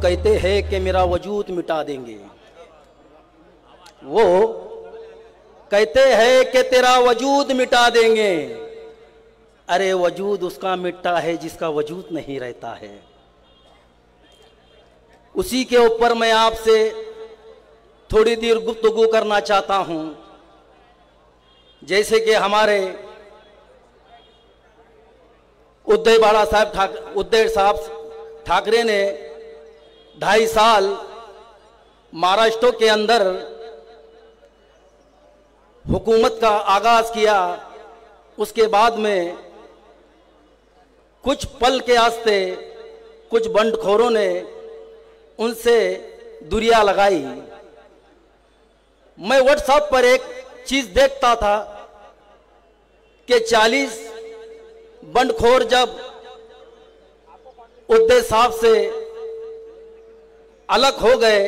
कहते हैं कि मेरा वजूद मिटा देंगे, वो कहते हैं कि तेरा वजूद मिटा देंगे। अरे वजूद उसका मिटता है जिसका वजूद नहीं रहता है। उसी के ऊपर मैं आपसे थोड़ी देर गुफ्तगू करना चाहता हूं। जैसे कि हमारे उद्धव साहब ठाकरे ने 2.5 साल महाराष्ट्र के अंदर हुकूमत का आगाज किया। उसके बाद में कुछ पल के वास्ते कुछ बंडखोरों ने उनसे दूरियां लगाई। मैं व्हाट्सएप पर एक चीज देखता था कि 40 बंडखोर जब उद्धव साहब से अलग हो गए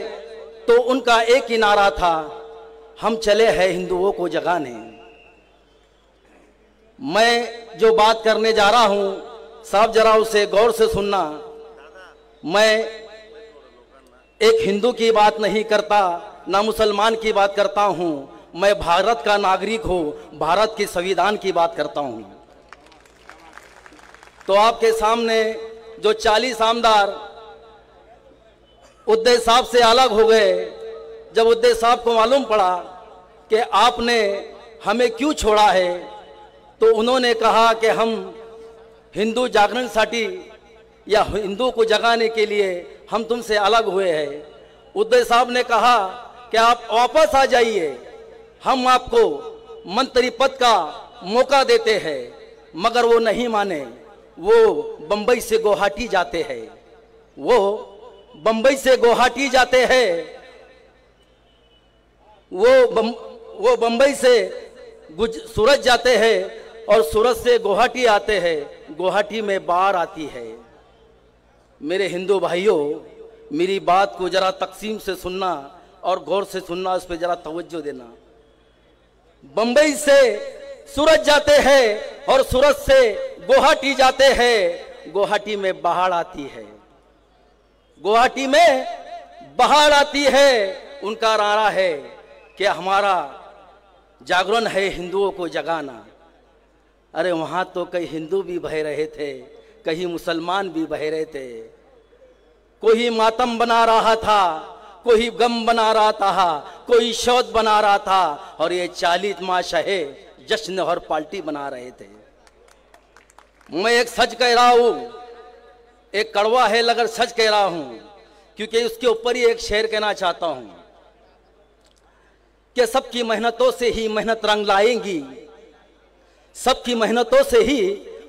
तो उनका एक ही नारा था, हम चले हैं हिंदुओं को जगाने। मैं जो बात करने जा रहा हूं साहब जरा उसे गौर से सुनना। मैं एक हिंदू की बात नहीं करता, ना मुसलमान की बात करता हूं। मैं भारत का नागरिक हूं, भारत के संविधान की बात करता हूं। तो आपके सामने जो 40 आमदार उद्धव साहब से अलग हो गए, जब उद्धव साहब को मालूम पड़ा कि आपने हमें क्यों छोड़ा है, तो उन्होंने कहा कि हम हिंदू जागरण साठी या हिंदू को जगाने के लिए हम तुमसे अलग हुए हैं। उद्धव साहब ने कहा कि आप वापस आ जाइए, हम आपको मंत्री पद का मौका देते हैं। मगर वो नहीं माने, वो बंबई से गुवाहाटी जाते हैं। वो बंबई से गुवाहाटी जाते हैं। वो बंबई से सूरत जाते हैं और सूरत से गुवाहाटी आते हैं। गुवाहाटी में बाढ़ आती है। मेरे हिंदू भाइयों, मेरी बात को जरा तकसीम से सुनना और गौर से सुनना, उस पर जरा तवज्जो देना। बंबई से सूरत जाते हैं और सूरत से गुवाहाटी जाते हैं। गुवाहाटी में बाढ़ आती है। गुवाहाटी में बाढ़ आती है। उनका नारा है कि हमारा जागरण है हिंदुओं को जगाना। अरे वहां तो कई हिंदू भी बह रहे थे, कहीं मुसलमान भी बह रहे थे। कोई मातम बना रहा था, कोई गम बना रहा था, कोई शोध बना रहा था, और ये 40 माह शहे जश्न और पार्टी बना रहे थे। मैं एक सच कह रहा हूं, एक कड़वा है मगर सच कह रहा हूं, क्योंकि उसके ऊपर ही एक शेर कहना चाहता हूं कि सबकी मेहनतों से ही मेहनत रंग लाएंगी, सबकी मेहनतों से ही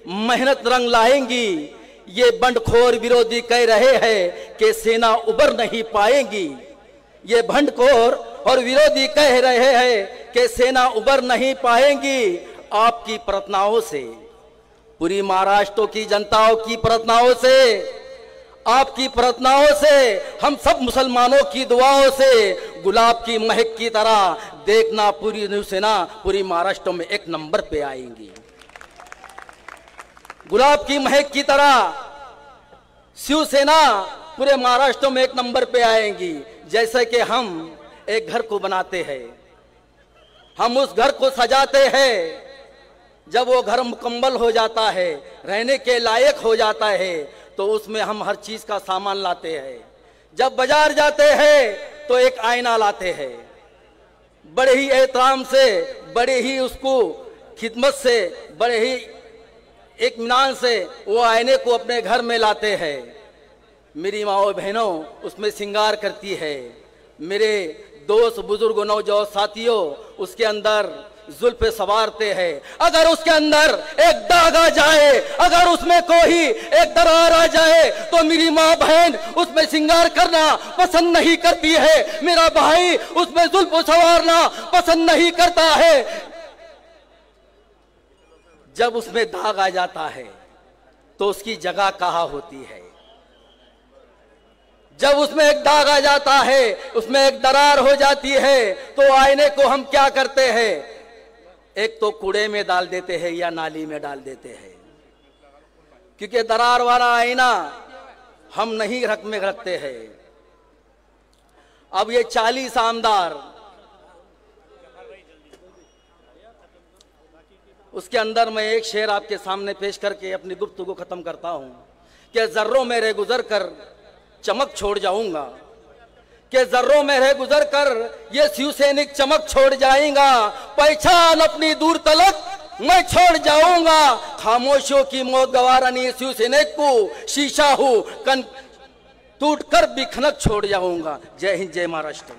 मेहनत रंग लाएंगी। ये बंडखोर विरोधी कह रहे हैं कि सेना उबर नहीं पाएंगी। ये बंडखोर और विरोधी कह रहे हैं कि सेना उबर नहीं पाएंगी। आपकी प्रार्थनाओं से, पूरी महाराष्ट्र की जनताओं की प्रार्थनाओं से, आपकी प्रार्थनाओं से, हम सब मुसलमानों की दुआओं से गुलाब की महक की तरह देखना पूरी नौसेना पूरी महाराष्ट्र में एक नंबर पे आएंगी। गुलाब की महक की तरह शिवसेना पूरे महाराष्ट्र में एक नंबर पे आएंगी। जैसे कि हम एक घर को बनाते हैं, हम उस घर को सजाते हैं। जब वो घर मुकम्मल हो जाता है, रहने के लायक हो जाता है, तो उसमें हम हर चीज का सामान लाते हैं। जब बाजार जाते हैं तो एक आईना लाते हैं। बड़े ही एहतराम से, बड़े ही उसको खिदमत से, बड़े ही इत्मीनान से वो आईने को अपने घर में लाते हैं। मेरी माओ बहनों उसमें श्रृंगार करती है। मेरे दोस्त बुजुर्गों नौजवान साथियों उसके अंदर जुल्फे सवारते हैं। अगर उसके अंदर एक दाग आ जाए, अगर उसमें कोई एक दरार आ जाए, तो मेरी माँ बहन उसमें श्रृंगार करना पसंद नहीं करती है। मेरा भाई उसमें जुल्फ सवारना पसंद नहीं करता है। जब उसमें दाग आ जाता है तो उसकी जगह कहाँ होती है? जब उसमें एक दाग आ जाता है, उसमें एक दरार हो जाती है, तो आईने को हम क्या करते हैं? एक तो कूड़े में डाल देते हैं या नाली में डाल देते हैं, क्योंकि दरार वाला आईना हम नहीं रखते हैं। अब ये 40 आमदार, उसके अंदर मैं एक शेर आपके सामने पेश करके अपनी गुफ्तगू को खत्म करता हूं कि जर्रों में रह गुजर कर चमक छोड़ जाऊंगा, कि जर्रों में रह गुजर कर ये शिव सैनिक चमक छोड़ जाएगा, पहचान अपनी दूर तलक मैं छोड़ जाऊंगा, खामोशियों की मौत गवारा नहीं शिव सैनिक को, शीशा हूं कन टूट कर बिखनक छोड़ जाऊंगा। जय हिंद, जय महाराष्ट्र।